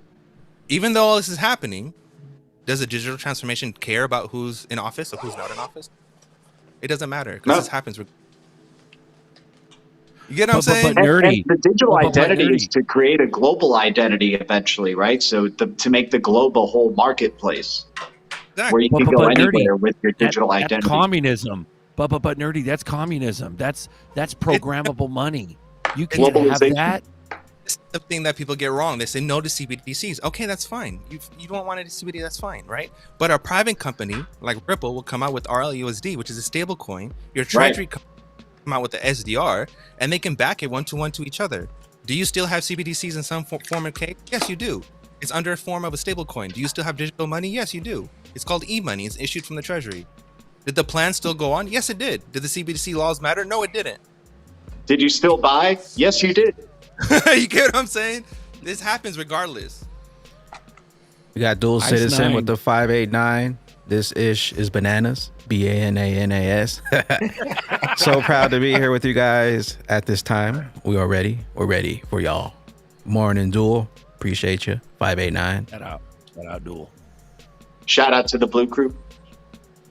even though all this is happening, does the digital transformation care about who's in office or who's not in office? It doesn't matter because this happens. You get what I'm saying? And the digital identity is to create a global identity eventually, right? So to make the globe a whole marketplace where you can go anywhere with your digital identity. That's communism. But nerdy, that's communism. That's programmable money. You can't have that. It's the thing that people get wrong. They say no to CBDCs. Okay, that's fine. You don't want it to CBD, that's fine, right? But a private company like Ripple will come out with RLUSD, which is a stable coin. Your treasury come out with the SDR, and they can back it one-to-one to each other. Do you still have CBDCs in some form of cake? Yes, you do. It's under a form of a stable coin. Do you still have digital money? Yes, you do. It's called e-money. It's issued from the treasury. Did the plan still go on? Yes, it did. Did the CBDC laws matter? No, it didn't. Did you still buy? Yes, you did. You get what I'm saying? This happens regardless. We got dual citizen with the 589. This ish is bananas. BANANAS. So proud to be here with you guys at this time. We are ready. We're ready for y'all. Morning duel. Appreciate you. 589. Shout out duel. Shout out to the Blue Crew.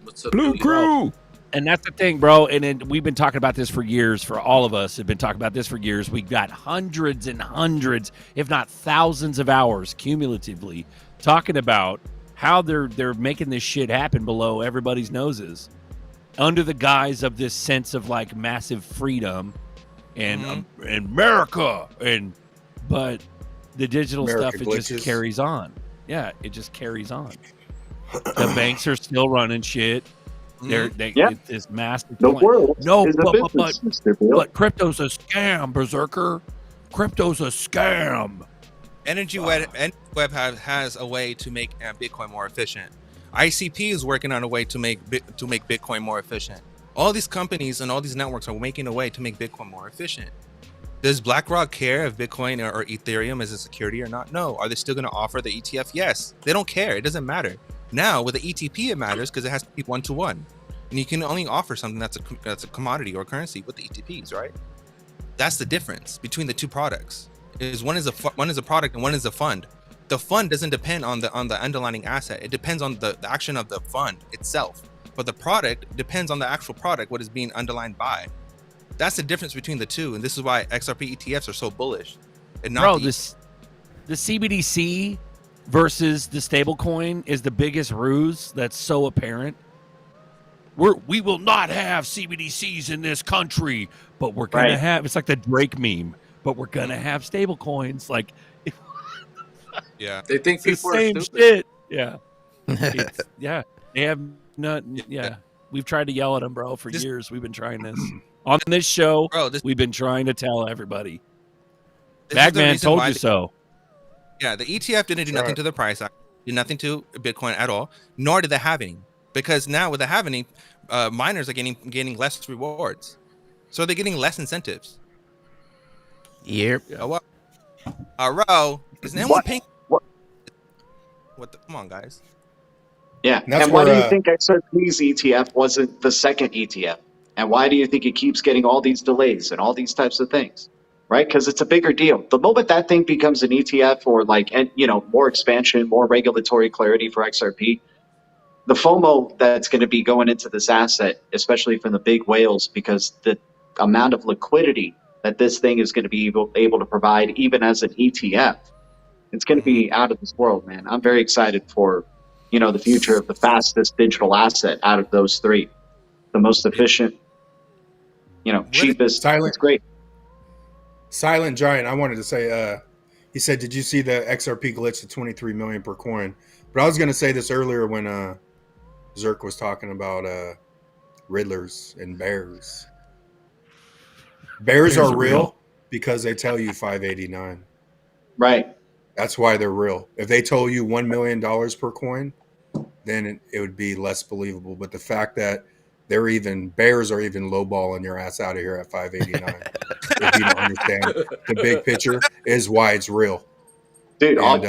What's up, Blue Crew? And that's the thing, bro. And we've been talking about this for years. For all of us have been talking about this for years. We've got hundreds and hundreds, if not thousands of hours cumulatively talking about how they're making this shit happen below everybody's noses under the guise of this sense of like massive freedom and America. But the digital stuff, it just carries on. Yeah, it just carries on. The banks are still running shit. It's massive. The world is a business, but crypto's a scam, Berserker. Crypto's a scam. Energy Web has a way to make Bitcoin more efficient. ICP is working on a way to make Bitcoin more efficient. All these companies and all these networks are making a way to make Bitcoin more efficient. Does BlackRock care if Bitcoin or Ethereum is a security or not? No. Are they still going to offer the ETF? Yes. They don't care. It doesn't matter. Now with the ETP, it matters because it has to be one-to-one, and you can only offer something that's a commodity or currency with the ETPs, right? That's the difference between the two products. One is a product and one is a fund. The fund doesn't depend on the underlying asset. It depends on the action of the fund itself. But the product depends on the actual product, what is being underlined by. That's the difference between the two, and this is why XRP ETFs are so bullish. And not Bro, the CBDC versus the stablecoin is the biggest ruse that's so apparent. We will not have CBDCs in this country, but we're gonna have. It's like the Drake meme, but we're gonna have stablecoins. Like, yeah, they think it's people the same are stupid. shit. Yeah, yeah, they have not. Yeah, we've tried to yell at them, bro, for years. We've been trying this on this show. Bro, we've been trying to tell everybody. This is the Bagman reason told why you so. Yeah, the ETF didn't do nothing to the price, did nothing to Bitcoin at all, nor did the halving. Because now with the halving, miners are gaining less rewards, so they're getting less incentives. Yep. Oh, well. Is anyone paying? What? Come on, guys. Yeah, and why do you think XRP's ETF wasn't the second ETF? And why do you think it keeps getting all these delays and all these types of things? Right? Because it's a bigger deal. The moment that thing becomes an ETF or more expansion, more regulatory clarity for XRP, the FOMO that's going to be going into this asset, especially from the big whales, because the amount of liquidity that this thing is going to be able to provide, even as an ETF, it's going to be out of this world, man. I'm very excited for, the future of the fastest digital asset out of those three, the most efficient, cheapest. It's great. Silent Giant, I wanted to say, he said, did you see the XRP glitch to 23 million per coin? But I was going to say this earlier when Zerk was talking about Riddlers and bears. Bears are real because they tell you 589. Right. That's why they're real. If they told you $1 million per coin, then it would be less believable. But the fact that bears are even lowballing your ass out of here at 589, if you don't understand the big picture, is why it's real. Dude, and,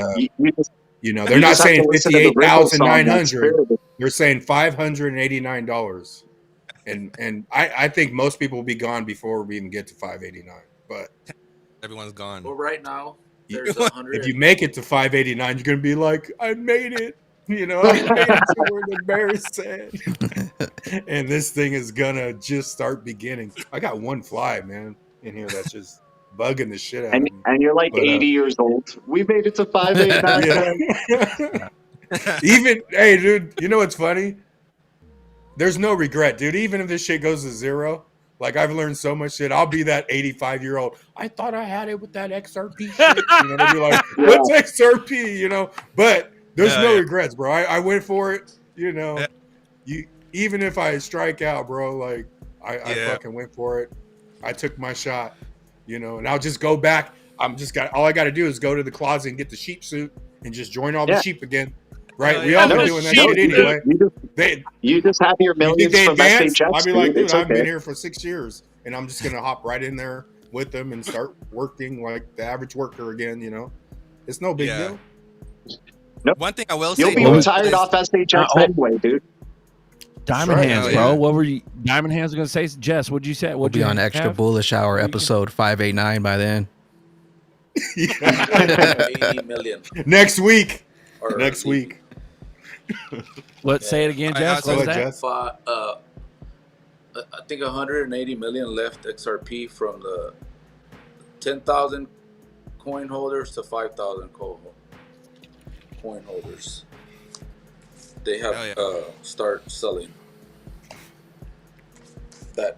they're not saying 58,900. They're saying $589. And I think most people will be gone before we even get to 589. But everyone's gone. Well, right now, there's 100. If you make it to 589, you're gonna be like, I made it. I made it to where the bear said. And this thing is gonna just start beginning. I got one fly, man, in here that's just bugging the shit out of me. And you're like 80 years old. We made it to 589. Even, hey, dude, you know what's funny? There's no regret, dude. Even if this shit goes to zero, like I've learned so much shit. I'll be that 85-year-old. I thought I had it with that XRP shit. They'll be like, what's XRP? But there's no regrets, bro. I went for it. You even if I strike out, bro, like I fucking went for it. I took my shot, and I'll just go back. All I got to do is go to the closet and get the sheep suit and just join all the sheep again. Right? We all been doing that shit anyway. You just have your millions from SHS. I'd be like, dude, I've been here for 6 years, and I'm just going to hop right in there with them and start working like the average worker again, It's no big deal. Nope. One thing I will say. You'll be retired off SHS anyway, dude. Diamond Hands, bro. What were you? Diamond Hands going to say? Jess, what'd you say? We'll be on Extra Bullish Hour episode 589 by then. 80 million. Next week. Let's say it again, Jess. What was that? Jess? I think 180 million left XRP from the 10,000 coin holders to 5,000 coin holders. They have start selling that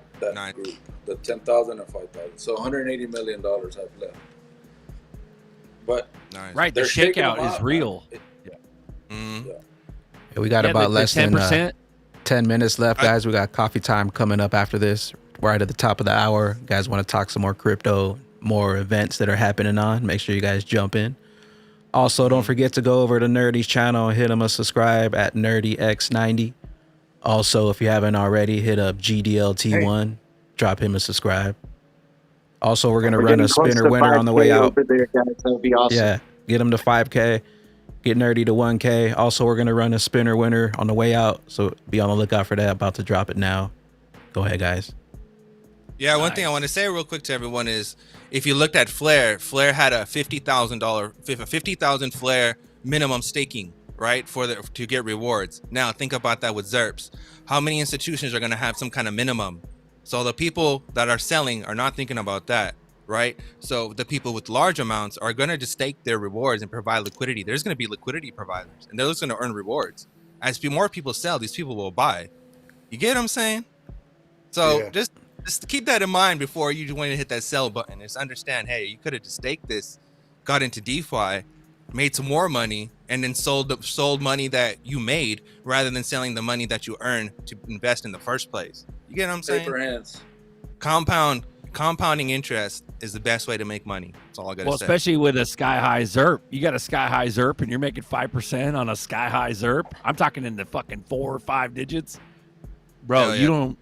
group, the 10,000 and 5,000. So 180 million dollars have left. But right, the shakeout is real. We got about less than 10 minutes left, guys. We got coffee time coming up after this, right at the top of the hour. You guys want to talk some more crypto, more events that are happening on, make sure you guys jump in. Also, don't forget to go over to Nerdy's channel and hit him a subscribe at NerdyX90. Also, if you haven't already, hit up GDLT1, drop him a subscribe. Also, we're going to run a spinner winner on the way out. Over there, guys. That would be awesome. Yeah, get him to 5K. Get Nerdy to 1K. Also, we're going to run a spinner winner on the way out. So be on the lookout for that. About to drop it now. Go ahead, guys. Yeah, one thing I want to say real quick to everyone is if you looked at Flare had a $50,000 Flare minimum staking, right, to get rewards. Now, think about that with ZERPs. How many institutions are going to have some kind of minimum So the people that are selling are not thinking about that, right? So the people with large amounts are going to just stake their rewards and provide liquidity. There's going to be liquidity providers, and they're just going to earn rewards. As more people sell, these people will buy. You get what I'm saying? So just keep that in mind before you want to hit that sell button. Just understand, hey, you could have just staked this, got into DeFi, made some more money, and then sold money that you made rather than selling the money that you earned to invest in the first place. You get what I'm saying? Paper hands. Compounding interest is the best way to make money. That's all I gotta say. Especially with a sky high ZERP. You got a sky high ZERP and you're making 5% on a sky high ZERP. I'm talking in the fucking 4 or 5 digits. Bro, you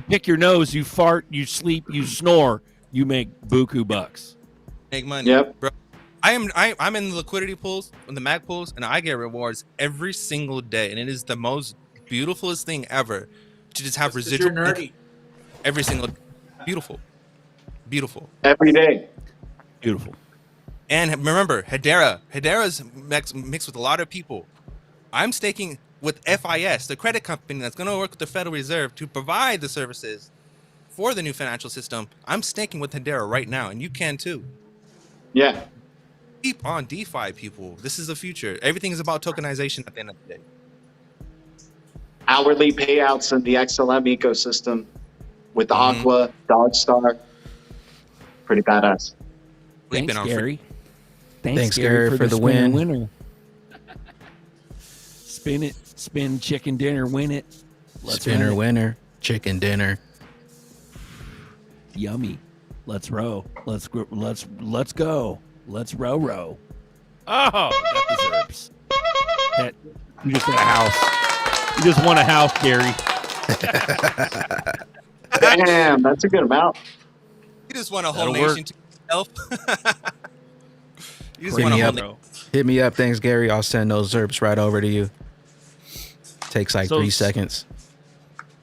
pick your nose, you fart, you sleep, you snore, you make buku bucks. Make money. Yep. Bro. I'm in the liquidity pools, in the mag pools, and I get rewards every single day. And it is the most beautifulest thing ever to just have residual every single day. Beautiful. Every day. Beautiful. And remember, Hedera's mixed with a lot of people. I'm staking with FIS, the credit company that's going to work with the Federal Reserve to provide the services for the new financial system. I'm staking with Hedera right now, and you can too. Yeah. Keep on DeFi, people. This is the future. Everything is about tokenization at the end of the day. Hourly payouts in the XLM ecosystem with the Aqua, Dogstar. Pretty badass. Thanks, Gary. Thanks, Gary, for the win. Winner. Spin it. Spin chicken dinner. Win it. Spinner winner. Chicken dinner. Yummy. Let's row. Let's go. Let's row. Oh, that deserves. You just got a house. You just won a house, Gary. Damn, that's a good amount. You just want a whole nation to yourself. You just Hit want me a up. whole Hit me up. Thanks, Gary. I'll send those ZERPs right over to you. Takes like 3 seconds.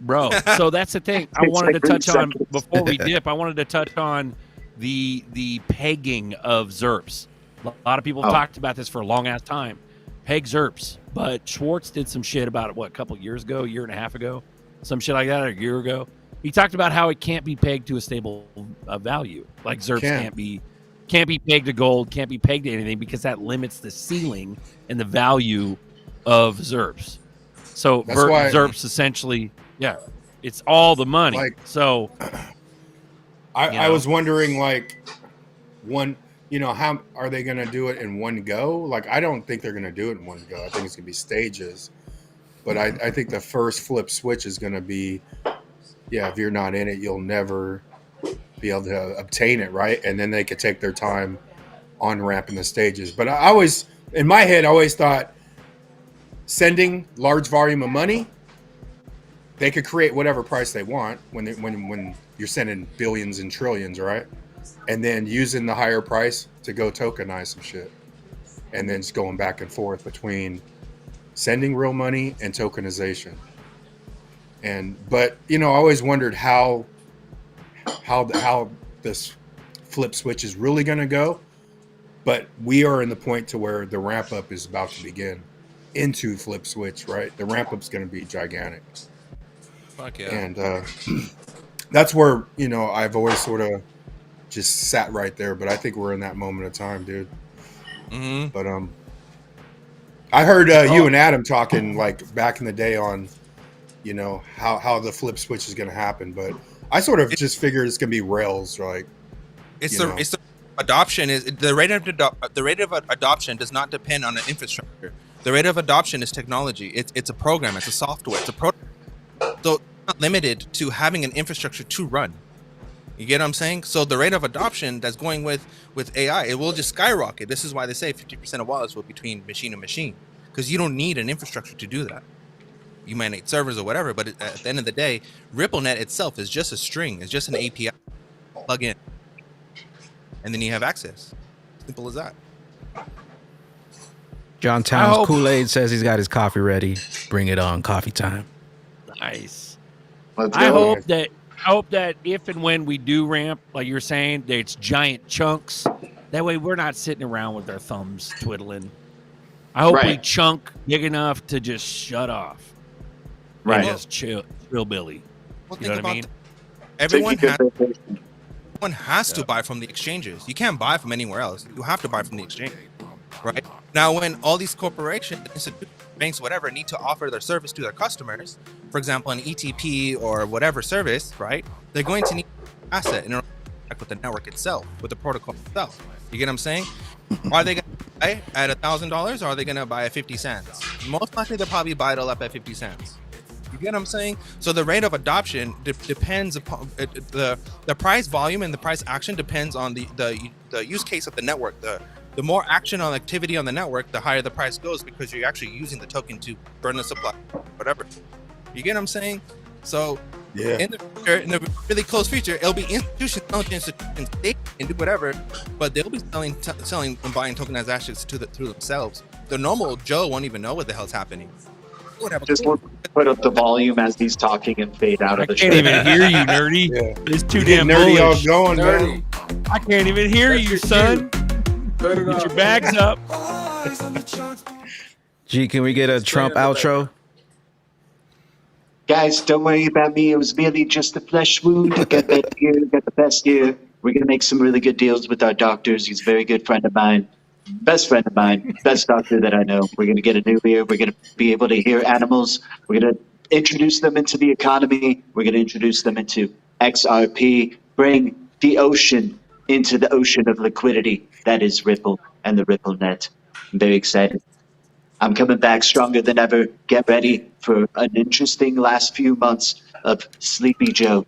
Bro, so that's the thing. I wanted to touch on before we dip. I wanted to touch on the pegging of ZERPs. A lot of people talked about this for a long ass time. Peg ZERPs, but Schwartz did some shit about it. What, a couple years ago, a year and a half ago, some shit like that, or a year ago. He talked about how it can't be pegged to a stable value. Like ZERPs can't be pegged to gold, can't be pegged to anything because that limits the ceiling and the value of ZERPs. So ZERPs essentially, it's all the money. Like, so I was wondering, like, how are they going to do it in one go? Like, I don't think they're going to do it in one go. I think it's going to be stages. But I think the first flip switch is going to be, if you're not in it, you'll never be able to obtain it, right? And then they could take their time on ramping the stages. But I always, in my head, I always thought sending large volume of money, they could create whatever price they want when you're sending billions and trillions, right? And then using the higher price to go tokenize some shit. And then just going back and forth between sending real money and tokenization. But I always wondered how this flip switch is really going to go. But we are in the point to where the ramp up is about to begin into flip switch, right? The ramp up's going to be gigantic. Fuck yeah. And that's where, I've always sort of just sat right there. But I think we're in that moment of time, dude. Mm-hmm. But I heard you and Adam talking like back in the day on, how the flip switch is going to happen. But I sort of just figured it's going to be rails, like. It's the adoption is the rate of adoption does not depend on an infrastructure. The rate of adoption is technology. It's a program. It's a software. It's a program. So it's not limited to having an infrastructure to run. You get what I'm saying? So the rate of adoption that's going with AI, it will just skyrocket. This is why they say 50% of wallets will be between machine and machine, because you don't need an infrastructure to do that. You might need servers or whatever, but at the end of the day, RippleNet itself is just a string. It's just an API. Plug in. And then you have access. Simple as that. John Towns Kool-Aid says he's got his coffee ready. Bring it on. Coffee time. Nice. I hope that if and when we do ramp, like you're saying, that it's giant chunks. That way we're not sitting around with our thumbs twiddling. I hope we chunk big enough to just shut off. Right. And just chill Billy. Well, You know what I mean? everyone has to buy from the exchanges. You can't buy from anywhere else. You have to buy from the exchange, right? Now, when all these corporations, institutions, banks, whatever, need to offer their service to their customers, for example, an ETP or whatever service, right? They're going to need an asset in order to interact with the network itself, with the protocol itself. You get what I'm saying? Are they going to buy at $1,000 or are they going to buy at 50 cents? Most likely, they'll probably buy it all up at 50 cents. You get what I'm saying? So the rate of adoption depends upon the price volume, and the price action depends on the use case of the network. The more action on activity on the network, the higher the price goes, because you're actually using the token to burn the supply, whatever. You get what I'm saying? So in the really close future, it'll be institutions, they can do whatever, but they'll be selling and buying tokenized assets through themselves. The normal Joe won't even know what the hell's happening. Just put up the volume as he's talking and fade out of the show. I can't even hear you, nerdy. It's too damn nerdy bullish. all going, nerdy. I can't even hear you, son. Get your bags up. G, can we get a Trump outro? Guys, don't worry about me. It was merely just a flesh wound. I got better here, got the best here. We're going to make some really good deals with our doctors. He's a very good friend of mine. Best friend of mine, best doctor that I know. We're going to get a new ear. We're going to be able to hear animals. We're going to introduce them into the economy. We're going to introduce them into XRP, bring the ocean into the ocean of liquidity. That is Ripple and the Ripple net. I'm very excited. I'm coming back stronger than ever. Get ready for an interesting last few months of Sleepy Joe.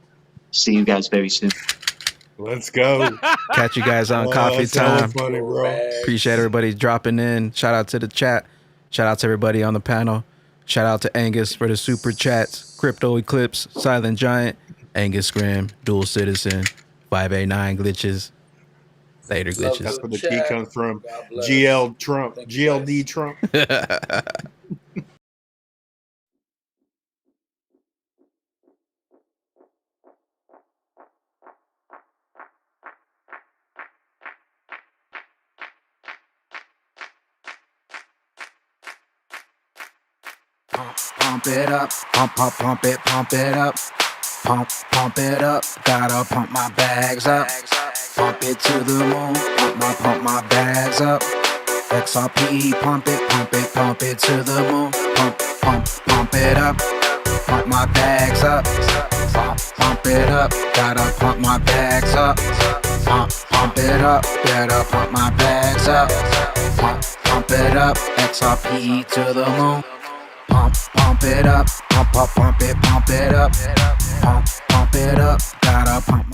See you guys very soon. Let's go. Catch you guys on coffee time. Funny, bro. Appreciate everybody dropping in. Shout out to the chat. Shout out to everybody on the panel. Shout out to Angus for the super chats. Crypto Eclipse, Silent Giant, Angus Grimm, Dual Citizen, 589 Glitches. Later Glitches. That's where the key comes from. GL Trump. GLD Trump. Pump it up, pump it up, pump it up. Gotta pump my bags up, pump it to the moon. Pump my bags up. XRP, pump it to the moon. Pump it up, pump my bags up, pump it up. Gotta pump my bags up, pump it up. Better pump my bags up, pump it up. XRP to the moon. Pump it up, pump it up, pump it up, gotta pump